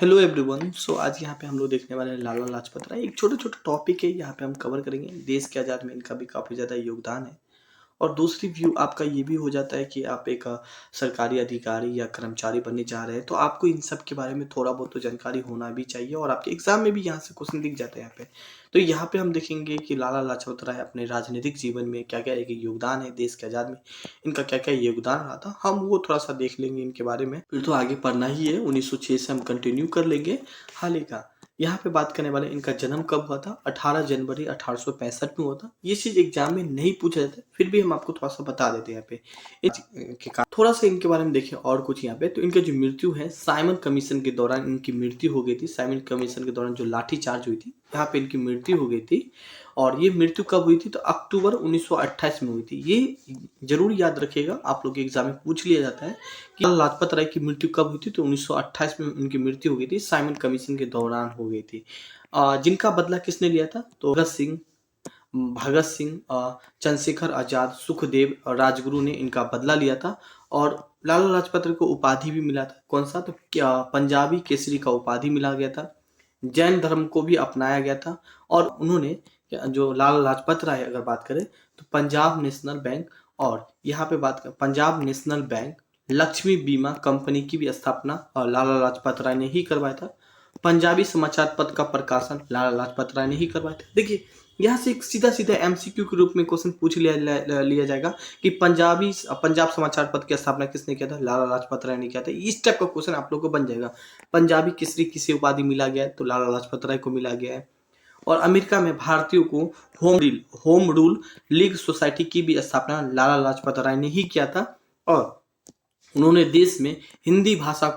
Hello everyone. आज यहाँ पे हम लोग देखने वाले हैं लाला लाजपत राय। एक छोटा छोटा टॉपिक है, यहाँ पे हम कवर करेंगे। देश के आज़ाद में इनका भी काफ़ी ज़्यादा योगदान है। और दूसरी व्यू आपका ये भी हो जाता है कि आप एक सरकारी अधिकारी या कर्मचारी बनने जा रहे हैं, तो आपको इन सब के बारे में थोड़ा बहुत तो जानकारी होना भी चाहिए। और आपके एग्जाम में भी यहाँ से क्वेश्चन दिख जाता है यहाँ पे। तो यहाँ पे हम देखेंगे कि लाला लाजपत राय अपने राजनीतिक जीवन में क्या क्या एक योगदान है, देश के आज़ाद में इनका क्या क्या योगदान रहा था, हम वो थोड़ा सा देख लेंगे इनके बारे में। फिर तो आगे पढ़ना ही है, 1906 से हम कंटिन्यू कर लेंगे हाल का। यहाँ पे बात करने वाले इनका जन्म कब हुआ था। 18 जनवरी 1865 में हुआ था। ये चीज एग्जाम में नहीं पूछा जाता, फिर भी हम आपको थोड़ा सा बता देते हैं यहाँ पे थोड़ा सा इनके बारे में देखें। और कुछ यहाँ पे तो इनका जो मृत्यु है, साइमन कमीशन के दौरान इनकी मृत्यु हो गई थी। साइमन कमीशन के दौरान जो लाठीचार्ज हुई थी, यहाँ पे इनकी मृत्यु हो गई थी। और ये मृत्यु कब हुई थी, तो अक्टूबर 1928 में हुई थी। ये जरूर याद रखिएगा, आप लोग के एग्जाम में पूछ लिया जाता है कि लाजपत राय की मृत्यु कब हुई थी। तो 1928 में उनकी मृत्यु हो गई थी, साइमन कमीशन के दौरान हो गई थी। जिनका बदला किसने लिया था, तो भगत सिंह, चंद्रशेखर आजाद, सुखदेव और राजगुरु ने इनका बदला लिया था। और लाला लाजपत राय को उपाधि भी मिला था। कौन सा, तो क्या पंजाबी केसरी का उपाधि मिला गया था। जैन धर्म को भी अपनाया गया था। और उन्होंने जो लाला लाजपत राय अगर बात करें, तो पंजाब नेशनल बैंक, और यहाँ पे बात करें पंजाब नेशनल बैंक, लक्ष्मी बीमा कंपनी की भी स्थापना और लाला लाजपत राय ने ही करवाया था। पंजाबी समाचार पत्र का प्रकाशन लाला लाजपत राय ने ही करवाया था। देखिए, यहाँ से एक सीधा सीधा एमसीक्यू के रूप में क्वेश्चन पूछ लिया जाएगा कि पंजाब समाचार पत्र की स्थापना किसने किया था, लाला लाजपत राय ने किया था। इस टाइप का क्वेश्चन आप लोग को बन जाएगा। पंजाबी केसरी किसे उपाधि मिला गया है, तो लाला लाजपत राय को मिला गया है। और अमेरिका में भारतीयों को होम रूल लीग सोसाइटी की भी स्थापना लाला लाजपत राय ने ही किया था। और उन्होंने देश में हिंदी भाषा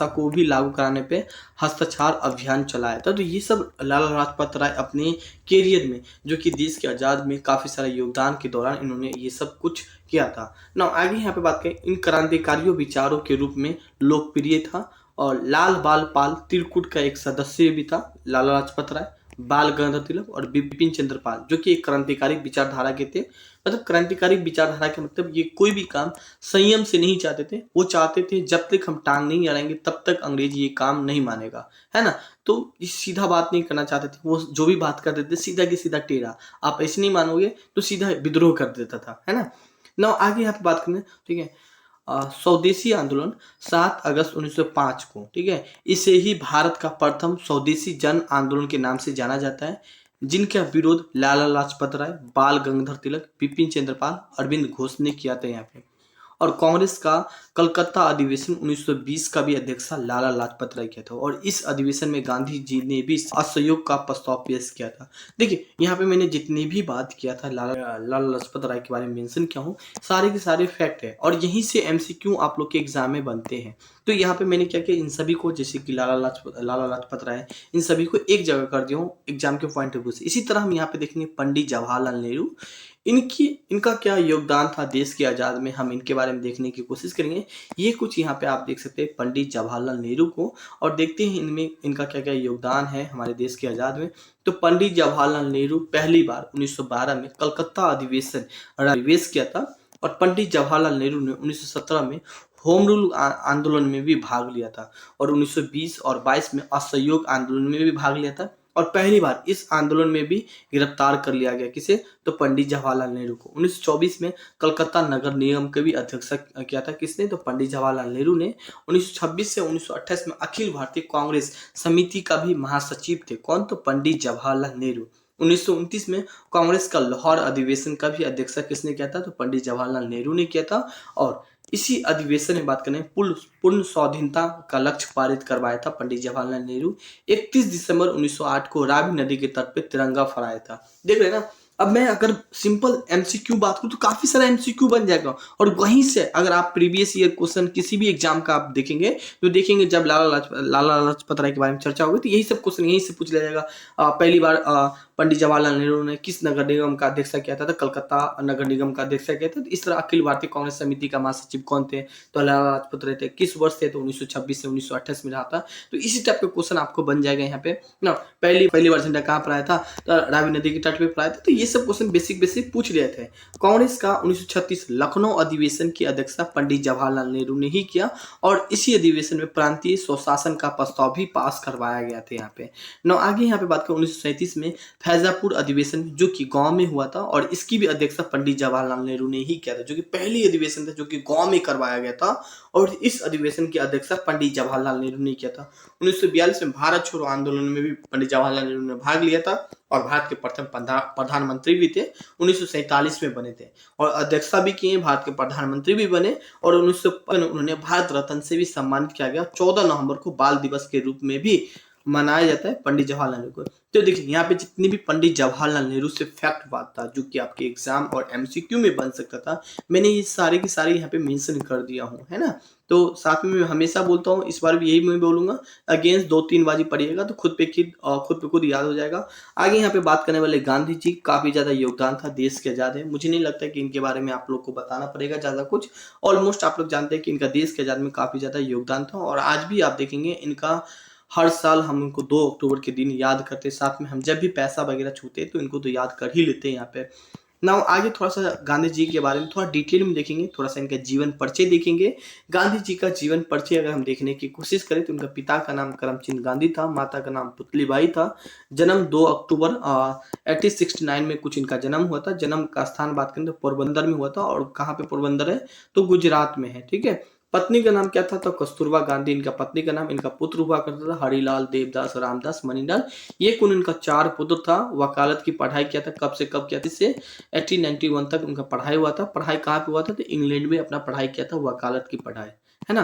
को भी लागू कराने पे हस्ताक्षर अभियान चलाया था। तो ये सब लाला लाजपत राय अपने कैरियर में, जो कि देश के आज़ाद में काफ़ी सारा योगदान के दौरान इन्होंने ये सब कुछ किया था ना। आगे यहाँ पे बात करें, इन क्रांतिकारियों विचारों के रूप में लोकप्रिय था। और लाल बाल पाल त्रिकूट का एक सदस्य भी था लाला लाजपत राय, बाल गंगाधर तिलक और बिपिन चंद्र पाल, जो कि एक क्रांतिकारी विचारधारा के थे। मतलब क्रांतिकारी विचारधारा के मतलब ये कोई भी काम संयम से नहीं चाहते थे। वो चाहते थे जब तक हम टांग नहीं अड़ाएंगे तब तक अंग्रेज ये काम नहीं मानेगा, है ना। तो सीधा बात नहीं करना चाहते थे। वो जो भी बात करते थे सीधा की सीधा टेढ़ा, आप ऐसे नहीं मानोगे, तो सीधा विद्रोह कर देता था, है ना। आगे यहाँ पे बात करें, ठीक है। स्वदेशी आंदोलन 7 अगस्त 1905 को, ठीक है, इसे ही भारत का प्रथम स्वदेशी जन आंदोलन के नाम से जाना जाता है, जिनका विरोध लाला लाजपत राय, बाल गंगाधर तिलक, बिपिन चंद्र पाल, अरविंद घोष ने किया था यहाँ पे। और कांग्रेस का कलकत्ता अधिवेशन 1920 का भी अध्यक्षता लाला लाजपत राय किया था। और इस अधिवेशन में गांधी जी ने भी असहयोग का प्रस्ताव पेश किया था। देखिए, यहाँ पे मैंने जितनी भी बात किया था लाला लाजपत राय के बारे में मेंशन किया हूँ, सारे के सारे फैक्ट है। और यहीं से एमसीक्यू आप लोग के एग्जाम में बनते हैं। तो यहाँ पे मैंने क्या किया, इन सभी को, जैसे कि लाला लाजपत राय, इन सभी को एक जगह कर दिया हूँ एग्जाम के पॉइंट ऑफ व्यू से। इसी तरह हम यहाँ पे देखेंगे पंडित जवाहरलाल नेहरू, इनका क्या योगदान था देश के आज़ाद में, हम इनके बारे में देखने की कोशिश करेंगे। ये कुछ यहाँ पे आप देख सकते हैं पंडित जवाहरलाल नेहरू को, और देखते हैं इनमें इनका क्या क्या योगदान है हमारे देश के आज़ाद में। तो पंडित जवाहरलाल नेहरू पहली बार 1912 में कलकत्ता अधिवेश किया था। और पंडित जवाहरलाल नेहरू ने 1917 में होम रूल आंदोलन में भी भाग लिया था। और 1920 और 22 में असहयोग आंदोलन में भी भाग लिया था। और पहली बार इस आंदोलन में भी गिरफ्तार कर लिया गया, किसे, तो पंडित जवाहरलाल नेहरू को। 1924 में कलकत्ता नगर निगम के भी अध्यक्ष किया था, किसने, तो पंडित जवाहरलाल नेहरू ने। 1926 से 1928 में अखिल भारतीय कांग्रेस समिति का भी महासचिव थे, कौन, तो पंडित जवाहरलाल नेहरू। 1929 में कांग्रेस का लाहौर अधिवेशन का भी अध्यक्षता किसने किया था, तो पंडित जवाहरलाल नेहरू ने किया था। और इसी अधिवेशन में बात करें, पूर्ण स्वाधीनता का लक्ष्य पारित करवाया था पंडित जवाहरलाल नेहरू। 31 दिसंबर 1908 को रावी नदी के तट पे तिरंगा फहराया था। देख रहे हैं ना। अब मैं अगर सिंपल एमसीक्यू बात करूं तो काफी सारा एमसीक्यू बन जाएगा। और वहीं से अगर आप प्रीवियस ईयर क्वेश्चन किसी भी एग्जाम का आप देखेंगे, तो देखेंगे जब लाला लाजपत राय के बारे में चर्चा होगी, तो यही सब क्वेश्चन यहीं से पूछ लिया जाएगा। पहली बार पंडित जवाहरलाल नेहरू ने किस नगर निगम का अध्यक्षता किया था, तो कलकत्ता नगर निगम का अध्यक्षता किया था। तो इस तरह अखिल भारतीय कांग्रेस समिति का महासचिव कौन थे, तो लाला लाजपत राय थे। किस वर्ष थे, तो 1926 से 1928 में रहा था। तो इसी टाइप का क्वेश्चन आपको बन जाएगा यहाँ पे ना। पहली बार झंडा कहाँ फहराया था, तो रावी नदी के तट पे फहराया था। तो ये सब क्वेश्चन बेसिक बेसिक पूछ रहे थे। कांग्रेस का 1936 लखनऊ अधिवेशन की अध्यक्षता पंडित जवाहरलाल नेहरू ने ही किया और इसी अधिवेशन में प्रांतीय स्वशासन का प्रस्ताव भी पास करवाया गया था यहाँ पे। नौ आगे यहाँ पे बात करें 1937 में फैजापुर अधिवेशन जो कि गांव में हुआ था और इसकी भी अध्यक्षता पंडित जवाहरलाल नेहरू ने ही किया था, जो कि पहली अधिवेशन था जो कि गांव में करवाया गया था और इस अधिवेशन की अध्यक्षता पंडित जवाहरलाल नेहरू ने किया था। 1942 में भारत छोड़ो आंदोलन में भी पंडित जवाहरलाल नेहरू ने भाग लिया था और भारत के प्रथम प्रधानमंत्री भी थे। 1947 में बने थे और अध्यक्षता भी किए, भारत के प्रधानमंत्री भी बने और 1955 उन्होंने भारत रत्न से भी सम्मानित किया गया। 14 नवंबर को बाल दिवस के रूप में भी मनाया जाता है पंडित जवाहरलाल नेहरू को। तो देखिए यहाँ पे जितनी भी पंडित जवाहरलाल नेहरू से फैक्ट बात था जो कि आपके एग्जाम और एमसीक्यू में बन सकता था, मैंने ये सारे के सारे यहाँ पे मेंशन कर दिया हूँ, है ना। तो साथ में मैं हमेशा बोलता हूँ, इस बार भी यही मैं बोलूंगा, अगेंस्ट 2-3 बाजी पढ़िएगा तो खुद पे खुद याद हो जाएगा। आगे यहाँ पे बात करने वाले गांधी जी, काफी ज्यादा योगदान था देश के आजाद है। मुझे नहीं लगता कि इनके बारे में आप लोग को बताना पड़ेगा ज्यादा कुछ, ऑलमोस्ट आप लोग जानते हैं कि इनका देश के आजाद में काफी ज्यादा योगदान था और आज भी आप देखेंगे इनका हर साल हम इनको 2 अक्टूबर के दिन याद करते हैं। साथ में हम जब भी पैसा वगैरह छूते हैं तो इनको तो याद कर ही लेते हैं यहाँ पे। नाउ आगे थोड़ा सा गांधी जी के बारे में थोड़ा डिटेल में देखेंगे, थोड़ा सा इनका जीवन परिचय देखेंगे। गांधी जी का जीवन परिचय अगर हम देखने की कोशिश करें तो उनका पिता का नाम करमचंद गांधी था, माता का नाम पुतलीबाई था। जन्म 2 अक्टूबर 1869 में कुछ इनका जन्म हुआ था। जन्म का स्थान बात करें तो पोरबंदर में हुआ था और कहाँ पे पोरबंदर है तो गुजरात में है, ठीक है। पत्नी का नाम क्या था तो कस्तूरबा गांधी इनका पत्नी का नाम। इनका पुत्र हुआ करता था हरिलाल, देवदास, रामदास, मणिलाल। ये कुल इनका 4 पुत्र था। वकालत की पढ़ाई किया था, कब से कब किया था, इससे 1891 तक उनका पढ़ाई हुआ था। पढ़ाई कहाँ पे हुआ था तो इंग्लैंड में अपना पढ़ाई किया था, वकालत की पढ़ाई, है ना।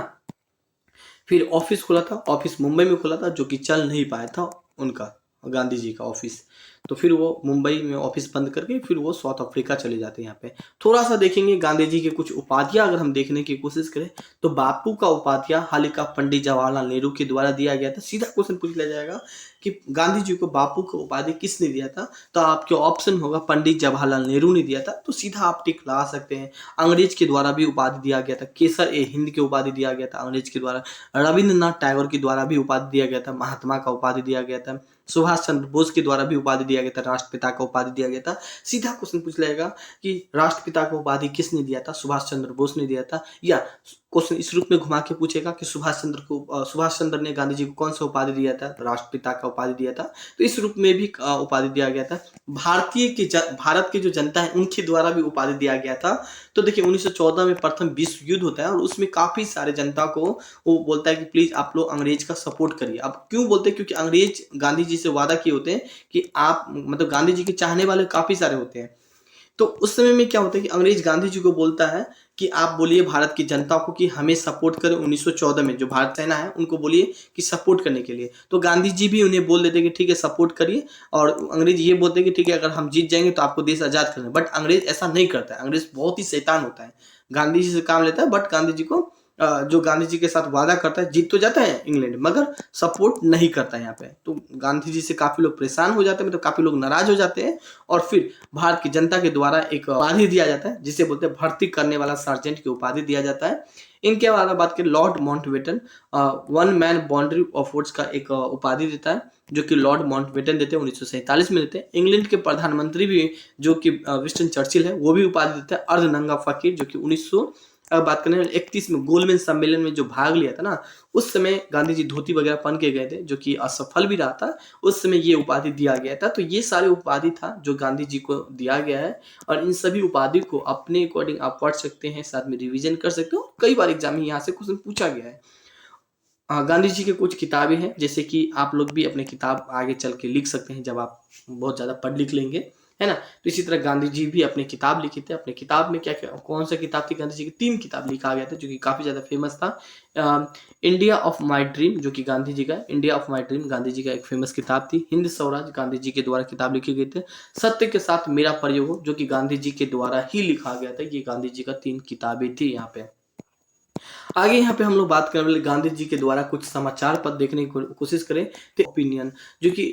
फिर ऑफिस खुला था, ऑफिस मुंबई में खुला था जो कि चल नहीं पाया था उनका, गांधी जी का ऑफिस। तो फिर वो मुंबई में ऑफिस बंद करके फिर वो साउथ अफ्रीका चले जाते हैं। यहाँ पे थोड़ा सा देखेंगे गांधी जी के कुछ उपाधियां अगर हम देखने की कोशिश करें तो बापू का उपाध्याय हाल ही का पंडित जवाहरलाल नेहरू के द्वारा दिया गया था। सीधा क्वेश्चन पूछ लिया जाएगा कि गांधी जी को बापू का उपाधि किसने दिया था, तो आपके ऑप्शन होगा पंडित जवाहरलाल नेहरू ने दिया था। तो सीधा आप टिक ला सकते हैं। अंग्रेज के द्वारा भी उपाधि दिया गया था, केसर ए हिंद की उपाधि दिया गया था अंग्रेज के द्वारा। रविंद्रनाथ टैगोर के द्वारा भी उपाधि दिया गया था, महात्मा का उपाधि दिया गया था। सुभाष चंद्र बोस के द्वारा भी उपाधि दिया गया था, राष्ट्रपिता का उपाधि दिया गया था। सीधा क्वेश्चन पूछ लेगा कि राष्ट्रपिता को उपाधि किसने दिया था, सुभाष चंद्र बोस ने दिया था। या क्वेश्चन इस रूप में घुमा के पूछेगा कि सुभाष चंद्र ने गांधी जी को कौन सा उपाधि दिया था, राष्ट्रपिता का उपाधि दिया था। तो इस रूप में भी उपाधि दिया गया था। भारत की जो जनता है उनके द्वारा भी उपाधि दिया गया था। तो देखिए 1914 में प्रथम विश्व युद्ध होता है और उसमें काफी सारे जनता को वो बोलता है कि प्लीज आप लोग अंग्रेज का सपोर्ट करिए। अब क्यों बोलते हैं, क्योंकि अंग्रेज गांधी जी से वादा किए होते हैं कि आप मतलब गांधी जी के चाहने वाले काफी सारे होते हैं। तो उस समय में क्या होता है कि अंग्रेज गांधी जी को बोलता है कि आप बोलिए भारत की जनता को कि हमें सपोर्ट करें। 1914 में जो भारत सेना है उनको बोलिए कि सपोर्ट करने के लिए। तो गांधी जी भी उन्हें बोल देते कि ठीक है सपोर्ट करिए, और अंग्रेज ये बोलते कि ठीक है अगर हम जीत जाएंगे तो आपको देश आजाद करना है। बट अंग्रेज ऐसा नहीं करता है, अंग्रेज बहुत ही शैतान होता है, गांधी जी से काम लेता है। बट गांधी जी को जो गांधी जी के साथ वादा करता है, जीत तो जाता है इंग्लैंड मगर सपोर्ट नहीं करता है यहाँ पे। तो गांधी जी से काफी लोग परेशान हो जाते हैं, मतलब काफी लोग नाराज हो जाते हैं और फिर भारत की जनता के द्वारा एक उपाधि दिया जाता है जिसे बोलते हैं भर्ती करने वाला सर्जेंट की उपाधि दिया जाता है। इनके बारे में बात करें, Lord Mountbatten one man boundary of woods का एक उपाधि देता है जो कि लॉर्ड माउंटबेटन देते हैं, 1947 में देते हैं। इंग्लैंड के प्रधानमंत्री भी जो कि विंस्टन चर्चिल है वो भी उपाधि देते हैं अर्धनंगा फकीर, जो कि 1900 बात करें 31 में गोलमेन सम्मेलन में जो भाग लिया था ना, उस समय गांधी जी धोती वगैरह पहन के गए थे जो कि असफल भी रहा था। उस समय ये उपाधि दिया गया था। तो ये सारे उपाधि था जो गांधी जी को दिया गया है और इन सभी उपाधि को अपने अकॉर्डिंग आप पढ़ सकते हैं, साथ में रिवीजन कर सकते हो। कई बार एग्जाम में यहाँ से क्वेश्चन पूछा गया है। गांधी जी के कुछ किताबें हैं जैसे कि आप लोग भी अपने किताब आगे चल के लिख सकते हैं जब आप बहुत ज्यादा पढ़ लिख लेंगे, है ना। तो इसी तरह गांधी जी भी अपने किताब लिखे थे। अपने किताब में क्या क्या कौन सा किताब थी, गांधी जी की 3 किताब लिखा गया था जो कि काफी ज्यादा फेमस था। इंडिया ऑफ माई ड्रीम जो कि गांधी जी का, India of my dream Gandhi ji का एक फेमस किताब थी। हिंद स्वराज गांधी जी के द्वारा किताब लिखी गई थी। सत्य के साथ मेरा प्रयोग जो कि गांधी जी के द्वारा ही लिखा गया था। ये गांधी जी का 3 किताबें थी यहाँ पे। आगे यहाँ पे हम लोग बात करने वाले गांधी जी के द्वारा कुछ समाचार पत्र देखने की कोशिश करें तो ओपिनियन जो कि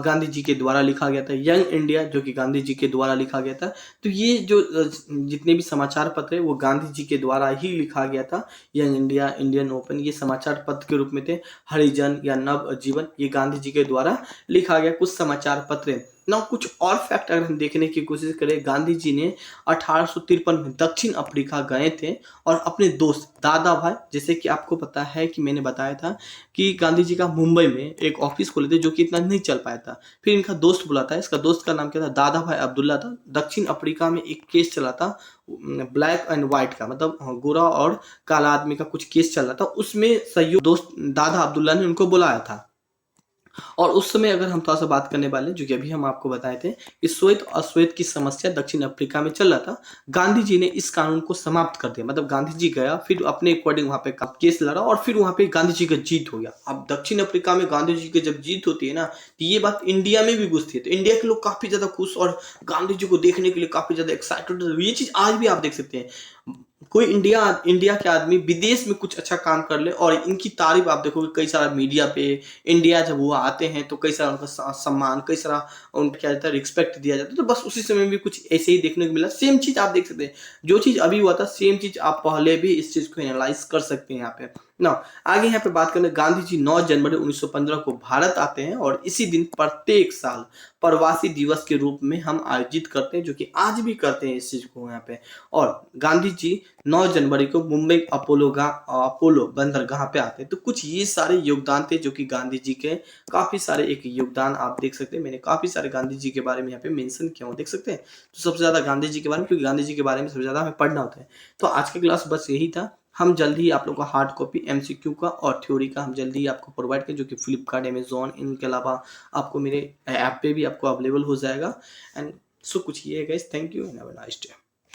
गांधी जी के द्वारा लिखा गया था। यंग इंडिया जो कि गांधी जी के द्वारा लिखा गया था। तो ये जो जितने भी समाचार पत्र है वो गांधी जी के द्वारा ही लिखा गया था। यंग इंडिया, इंडियन ओपन, ये समाचार पत्र के रूप में थे। हरिजन या नव जीवन ये गांधी जी के द्वारा लिखा गया कुछ समाचार पत्र। ना कुछ और फैक्ट अगर हम देखने की कोशिश करें, गांधी जी ने 1853 में दक्षिण अफ्रीका गए थे और अपने दोस्त दादा भाई, जैसे कि आपको पता है कि मैंने बताया था कि गांधी जी का मुंबई में एक ऑफिस खोले थे जो कि इतना नहीं चल पाया था। फिर इनका दोस्त बुलाता है, इसका दोस्त का नाम क्या था, दादा भाई अब्दुल्ला था। दक्षिण अफ्रीका में एक केस चला था ब्लैक एंड व्हाइट का, मतलब गोरा और काला आदमी का कुछ केस चल रहा था, उसमें सहयोग दोस्त दादा अब्दुल्ला ने उनको बुलाया था। और उस समय अगर हम थोड़ा सा बात करने वाले जो कि अभी हम आपको बताए थे कि श्वेत और अश्वेत की समस्या दक्षिण अफ्रीका में चल रहा था, गांधी जी ने इस कानून को समाप्त कर दिया। मतलब गांधी जी गया, फिर अपने अकॉर्डिंग वहां पे केस लड़ा और फिर वहां पे गांधी जी का जीत हो गया। अब दक्षिण अफ्रीका में गांधी जी की जब जीत होती है ना, तो ये बात इंडिया में भी घुसती है, तो इंडिया के लोग काफी ज्यादा खुश और गांधी जी को देखने के लिए काफी ज्यादा एक्साइटेड। ये चीज आज भी आप देख सकते हैं, कोई इंडिया इंडिया के आदमी विदेश में कुछ अच्छा काम कर ले और इनकी तारीफ आप देखोगे कई सारा मीडिया पे। इंडिया जब वो आते हैं तो कई सारा उनका सम्मान, कई सारा उनको क्या जाता है, रिस्पेक्ट दिया जाता है। तो बस उसी समय भी कुछ ऐसे ही देखने को मिला। सेम चीज आप देख सकते हैं, जो चीज अभी हुआ था सेम चीज आप पहले भी इस चीज को एनालाइज कर सकते हैं यहाँ पे ना। आगे यहाँ पे बात करें, गांधी जी 9 जनवरी 1915 को भारत आते हैं और इसी दिन प्रत्येक साल प्रवासी दिवस के रूप में हम आयोजित करते हैं, जो कि आज भी करते हैं इस चीज को यहाँ पे। और गांधी जी 9 जनवरी को मुंबई अपोलो बंदरगाह पे आते हैं। तो कुछ ये सारे योगदान थे जो कि गांधी जी के, काफी सारे एक योगदान आप देख सकते हैं। मैंने काफी सारे गांधी जी के बारे में यहाँ पे मेंशन किया हूँ, देख सकते हैं। तो सबसे ज्यादा गांधी जी के बारे में, क्योंकि गांधी जी के बारे में सबसे ज्यादा हमें पढ़ना होता है। तो आज की क्लास बस यही था। हम जल्द ही आप लोग का हार्ड कॉपी एमसीक्यू का और थ्योरी का हम जल्दी ही आपको प्रोवाइड करें, जो कि फ्लिपकार्ट, अमेजोन, इनके अलावा आपको मेरे ऐप पे भी आपको अवेलेबल हो जाएगा। एंड सो कुछ ये है guys, thank you and have a nice day.